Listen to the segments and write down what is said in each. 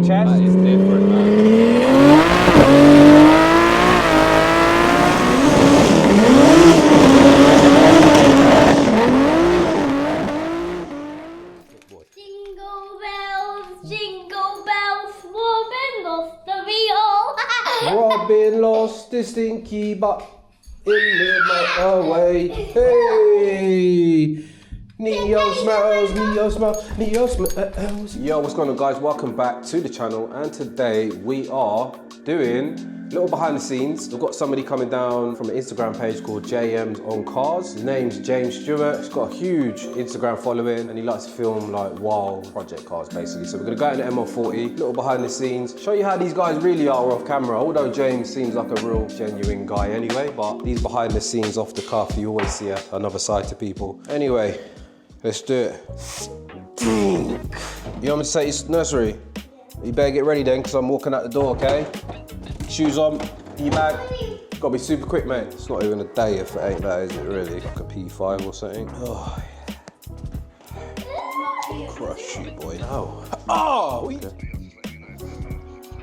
chest. That is different, man. Jingle bells, Robin lost the wheel. Robin lost his stinky butt in the motorway. Hey! Neo smells. Yo, what's going on, guys? Welcome back to the channel, and today we are doing a little behind the scenes. We've got somebody coming down from an Instagram page called JMS On Cars. His name's James Stewart. He's got a huge Instagram following and he likes to film like wild project cars basically. So we're gonna go into M140, little behind the scenes, show you how these guys really are off camera. Although James seems like a real genuine guy anyway, but these behind the scenes off the cuff, you always see another side to people. Anyway, let's do it. You want me to take your nursery? You better get ready then, because I'm walking out the door, okay? Shoes on, in your bag. Gotta be super quick, mate. It's not even a day if it ain't that, is it really? Like a P5 or something. Oh, yeah. Crush you, boy. No. Oh! Okay.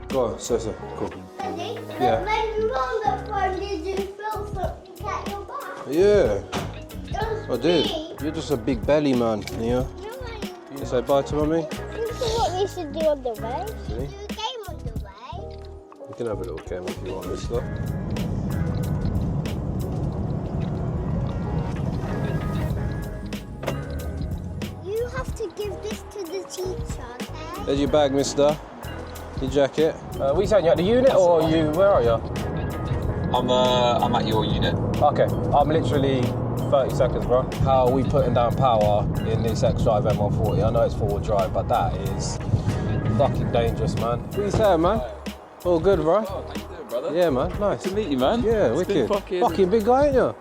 Go on, so, cool. Daddy, Yeah. when you were on the phone, did you feel something at your back? Yeah, I did. You're just a big belly man, Nia. You say bye to mummy? This is what we should do on the way. See? Do a game on the way. You can have a little game if you want, mister. You have to give this to the teacher, okay? There's your bag, mister. Your jacket. We saying you at the unit or you? Where are you? I'm at your unit. Okay, I'm literally 30 seconds, bro. How are we putting down power in this X-Drive M140? I know it's four-wheel drive, but that is fucking dangerous, man. What are you saying, man? All good, bro? Oh, how you doing, brother? Yeah, man, nice. Good to meet you, man. Yeah, It's wicked. been Fucking big guy, ain't you?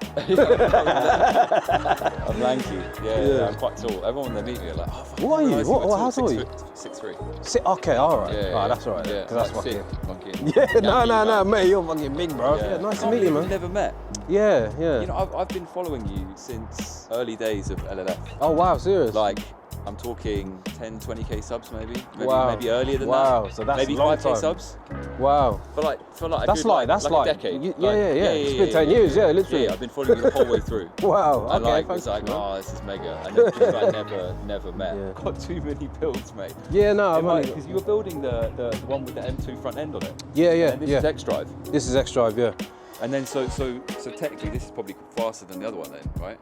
I'm lanky. Yeah, I'm quite tall. Everyone when they meet me are like, oh, fuck, What are you? How tall are you? 6'3". Okay, all right. Yeah, All right, that's all right. Yeah, Because that's like fucking... sick, fucking Yeah, no, man. mate, you're fucking big, bro. Yeah, nice to meet you, man. We've never met. Yeah. You know, I've been following you since early days of LLF. Oh, wow, serious? Like, I'm talking 10, 20k subs maybe. Wow. Maybe earlier than that. Wow, so that's maybe a long 5k time. subs. Wow. For like a That's good, like a decade. Yeah. It's been 10 years, yeah, literally. Yeah, I've been following you the whole way through. Wow. And Okay, like, thanks, it's like, man. oh, this is mega. And then just like never met. Yeah. Got too many builds, mate. Yeah, no, I'm Because you were building the one with the M2 front end on it. Yeah, And this is X-Drive. This is X-Drive, yeah. And then so technically this is probably faster than the other one then, right?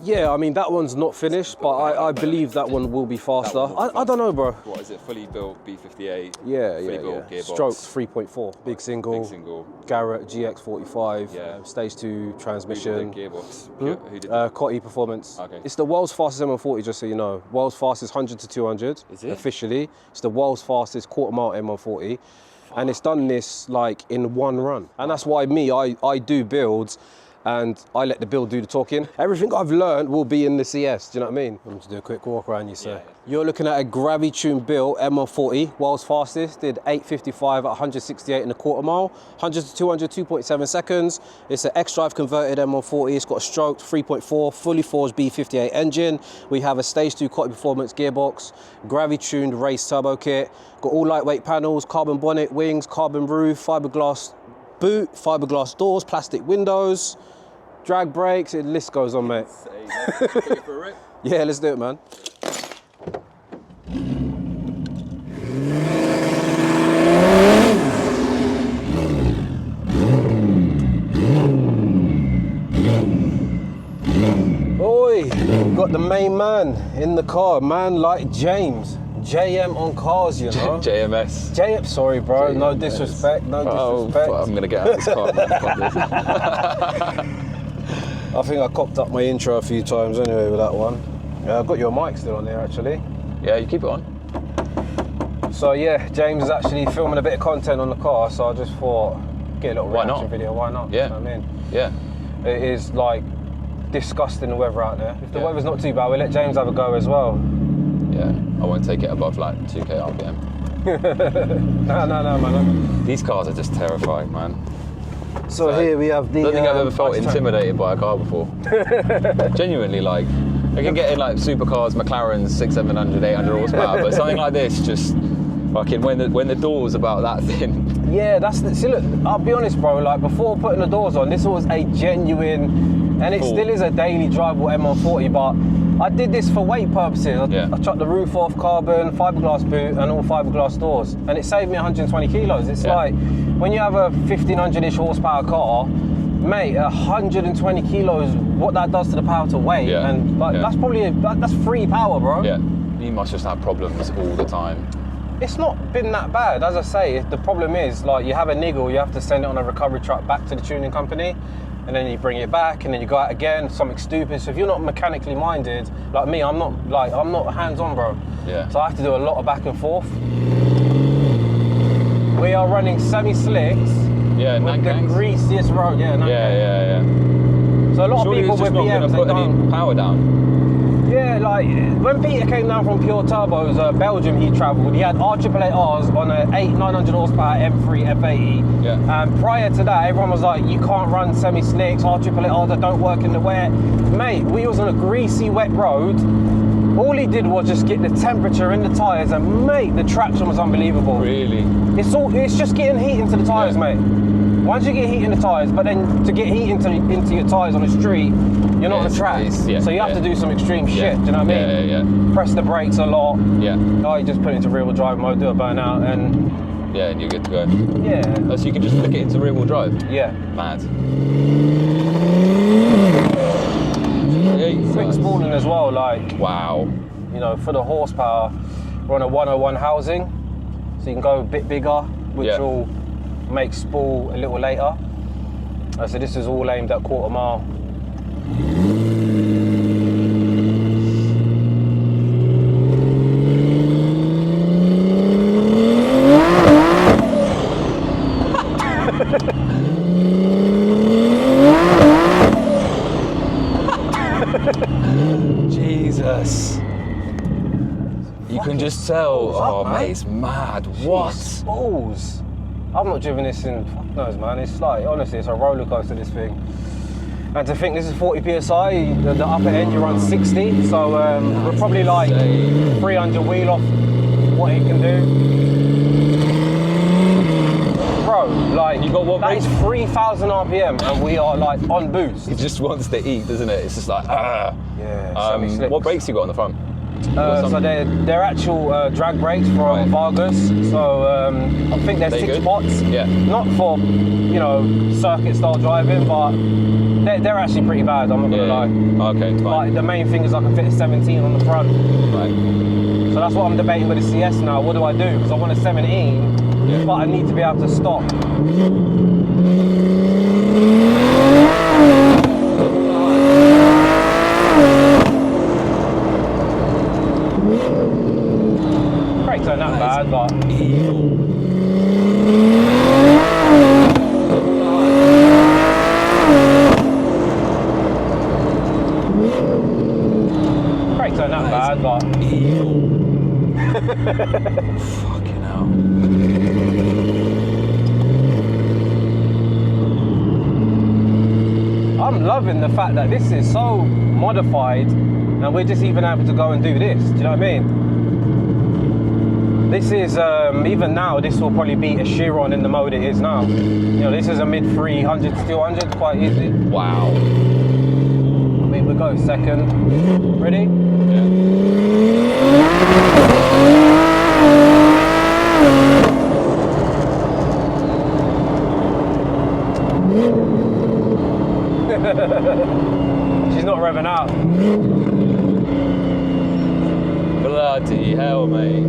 Yeah, I mean, that one's not finished, but I believe that one will be faster. I don't know, bro. What is it? Fully built B58? Yeah. Fully built gearbox. Strokes 3.4. Big single. Garrett GX45. Yeah. Stage 2 transmission. Who did the gearbox? Who did Cotti Performance. Okay. It's the world's fastest M140, just so you know. World's fastest 100 to 200. Is it? Officially. It's the world's fastest quarter mile M140. And it's done this like in one run. And that's why I do builds and I let the build do the talking. Everything I've learned will be in the CS, do you know what I mean? I'm going to do a quick walk around, you say. Yeah. You're looking at a gravity-tuned built M140, world's fastest, did 855 at 168 in a quarter mile, 100 to 200, 2.7 seconds. It's an X-Drive converted M140, it's got a stroked 3.4, fully forged B58 engine. We have a stage 2 Cotti Performance gearbox, gravity-tuned race turbo kit, got all lightweight panels, carbon bonnet, wings, carbon roof, fiberglass boot, fiberglass doors, plastic windows, drag brakes, the list goes on, mate. Yeah, let's do it, man. Oi, got the main man in the car, man like James. JM On Cars, you know. JMS. Sorry, bro. JMS. No disrespect. No disrespect. I'm gonna get out of this car, man. I think I cocked up my intro a few times anyway with that one. Yeah, I've got your mic still on there actually. Yeah, you keep it on. So yeah, James is actually filming a bit of content on the car, so I just thought, get a little reaction video. Why not? Yeah. You know what I mean? Yeah. It is like disgusting the weather out there. If the weather's not too bad, we'll let James have a go as well. Yeah, I won't take it above like 2k RPM. No, man. These cars are just terrifying, man. So here we have the... I don't think I've ever felt intimidated by a car before. Genuinely, like, I can get in like supercars, McLarens, 600, 700, 800 horsepower, but something like this just Fucking when the door's about that thin. Yeah, that's the, see look, I'll be honest bro, like before putting the doors on, this was a genuine, and it still is a daily drivable M140, but I did this for weight purposes. I chucked the roof off, carbon, fiberglass boot and all fiberglass doors, and it saved me 120 kilos. It's like, when you have a 1500-ish horsepower car, mate, 120 kilos, what that does to the power to weight, and like, that's probably, that's free power, bro. Yeah, you must just have problems all the time. It's not been that bad. As I say, the problem is, like, you have a niggle, you have to send it on a recovery truck back to the tuning company, and then you bring it back, and then you go out again, something stupid. So if you're not mechanically minded, like me, I'm not hands-on, bro. Yeah. So I have to do a lot of back and forth. We are running semi-slicks. Yeah, with the greasiest road. Yeah, yeah. So a lot Surely of people with BMs, put any power down. Yeah, like when Peter came down from Pure Turbos, Belgium, he travelled. He had R888Rs on a 900 horsepower M3 F80. Yeah. And prior to that, everyone was like, you can't run semi-slicks, R888Rs that don't work in the wet. Mate, we was on a greasy, wet road. All he did was just get the temperature in the tyres, and mate, the traction was unbelievable. Really? It's just getting heat into the tyres, mate. Once you get heat in the tyres, but then to get heat into your tyres on the street, you're not on the track. So you have to do some extreme shit, do you know what I mean? Yeah. Press the brakes a lot. Yeah. Oh, you just put it into rear-wheel drive mode, do a burnout, and... Yeah, and you're good to go. Yeah. Oh, so you can just flick it into rear-wheel drive? Yeah. Mad. Quick spooling as well, like... Wow. You know, for the horsepower, we're on a 101 housing, so you can go a bit bigger, which will make spool a little later. So this is all aimed at quarter mile. Jesus. You can just tell. Oh, mate, it's mad. What? Balls. I've not driven this in, fuck knows, man. It's like, honestly, it's a roller coaster, this thing. And to think this is 40 psi, the upper end you run 60, so we're probably like 300 wheel off what it can do. Bro, like, you got what that is 3,000 RPM and we are like on boost. It just wants to eat, doesn't it? It's just like, Yeah, what brakes you got on the front? So they're actual drag brakes from Vargas. So I think they're 6 spots. Yeah. Not for, you know, circuit style driving, but they're actually pretty bad, I'm not gonna lie. Okay, fine. But the main thing is I can fit a 17 on the front. Right. So that's what I'm debating with the CS now. What do I do? Because I want a 17, but I need to be able to stop. Brakes aren't that bad, but... Brakes aren't that bad, but... Fucking hell. I'm loving the fact that this is so modified and we're just even able to go and do this. Do you know what I mean? This is, even now, this will probably beat a Chiron in the mode it is now. You know, this is a mid 300s, 200s, quite easy. Wow. I mean, we'll go second. Ready? She's not revving out. Bloody hell, mate.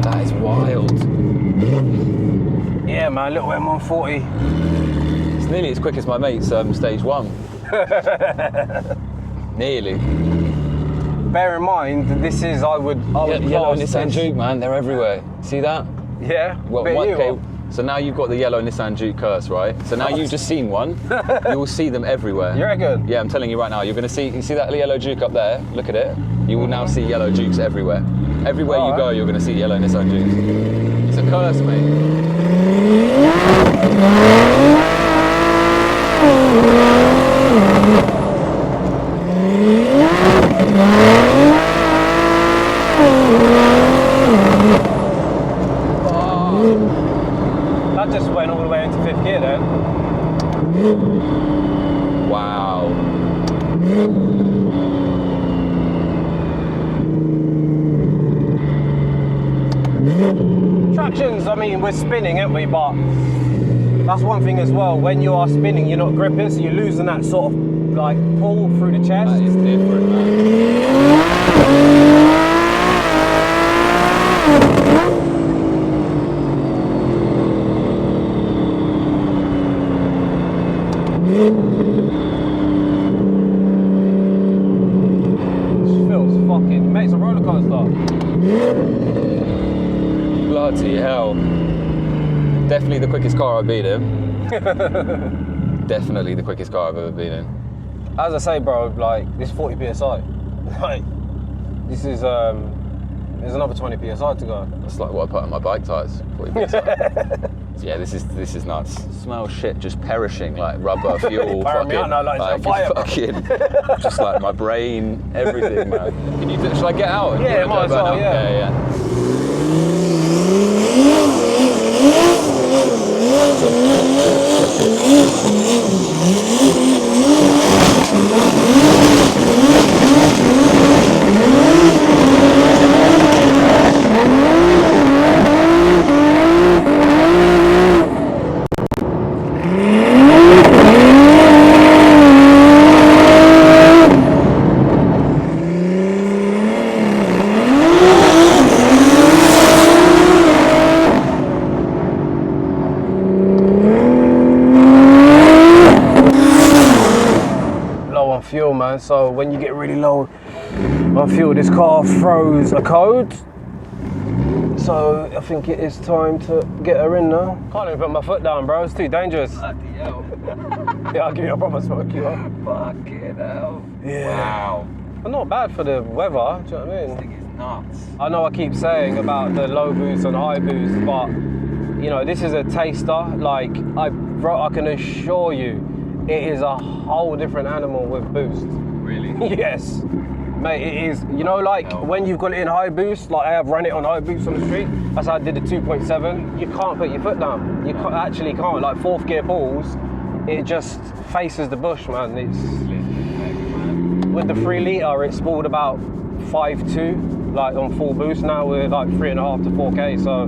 That is wild. Yeah, man, little M140. It's nearly as quick as my mate's stage 1. Nearly. Bear in mind, this is, I would yellow class Nissan this. Juke, man, they're everywhere. See that? Yeah. Well, okay, so now you've got the yellow Nissan Juke curse, right? So now you've just seen one. You will see them everywhere. You reckon? Yeah, I'm telling you right now. You're going to see. You see that yellow Juke up there? Look at it. You will now see yellow Jukes everywhere. Everywhere you go, you're going to see yellow Nissan Jukes. It's a curse, mate. just went all the way into 5th gear then. Wow. Tractions, I mean, we're spinning, aren't we? But that's one thing as well. When you are spinning, you're not gripping, so you're losing that sort of like pull through the chest. That is different, man. This feels fucking, makes a roller coaster. Bloody hell. Definitely the quickest car I've been in. Definitely the quickest car I've ever been in. As I say, bro, like, this 40 PSI. Like, this is, there's another 20 PSI to go. That's like what I put on my bike tyres. 40 PSI. Yeah, this is nuts. Smells shit, just perishing, like rubber, fuel, fucking, just like my brain, everything, man. Can you, shall I get out? Yeah, might as well, yeah. Fuel, man, so when you get really low on fuel, this car throws a code, so I think it is time to get her in now. Can't even put my foot down, bro, it's too dangerous. Bloody hell. Yeah, I'll give you a proper smoke, you know. Fucking hell. Yeah. Wow. But not bad for the weather, do you know what I mean? This thing is nuts. I know I keep saying about the low boost and high boost, but you know, this is a taster. Like, I can assure you, it is a whole different animal with boost. Really? Yes. Mate, it is, you know, like when you've got it in high boost, like I have run it on high boost on the street, that's how I did the 2.7, you can't put your foot down. You actually can't, like 4th gear pulls, it just faces the bush, man. It's, with the 3 litre, it spooled about 5.2, like on full boost. Now we're like 3.5 to 4K, so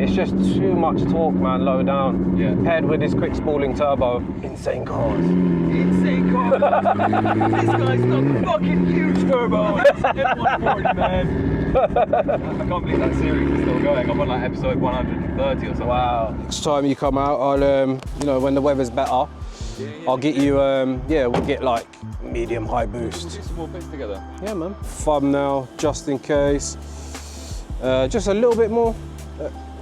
it's just too much torque, man, low down. Yeah. Paired with this quick spooling turbo. Insane cars. Insane car. This guy's got a fucking huge turbo. It's M140, man. I can't believe that series is still going. I'm on like episode 130 or something. Wow. Next time you come out, I'll, you know, when the weather's better, I'll get you, yeah, we'll get like medium high boost. We'll do some more bits together. Yeah, man. Thumbnail, just in case. Just a little bit more.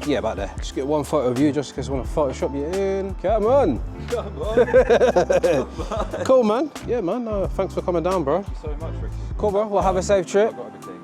Yeah, about there. Just get one photo of you just in case I want to Photoshop you in. Come on. Come on. Cool, man. Yeah, man. Thanks for coming down, bro. Thank you so much, Ricky. Cool, bro. We'll have a safe trip. I've got everything.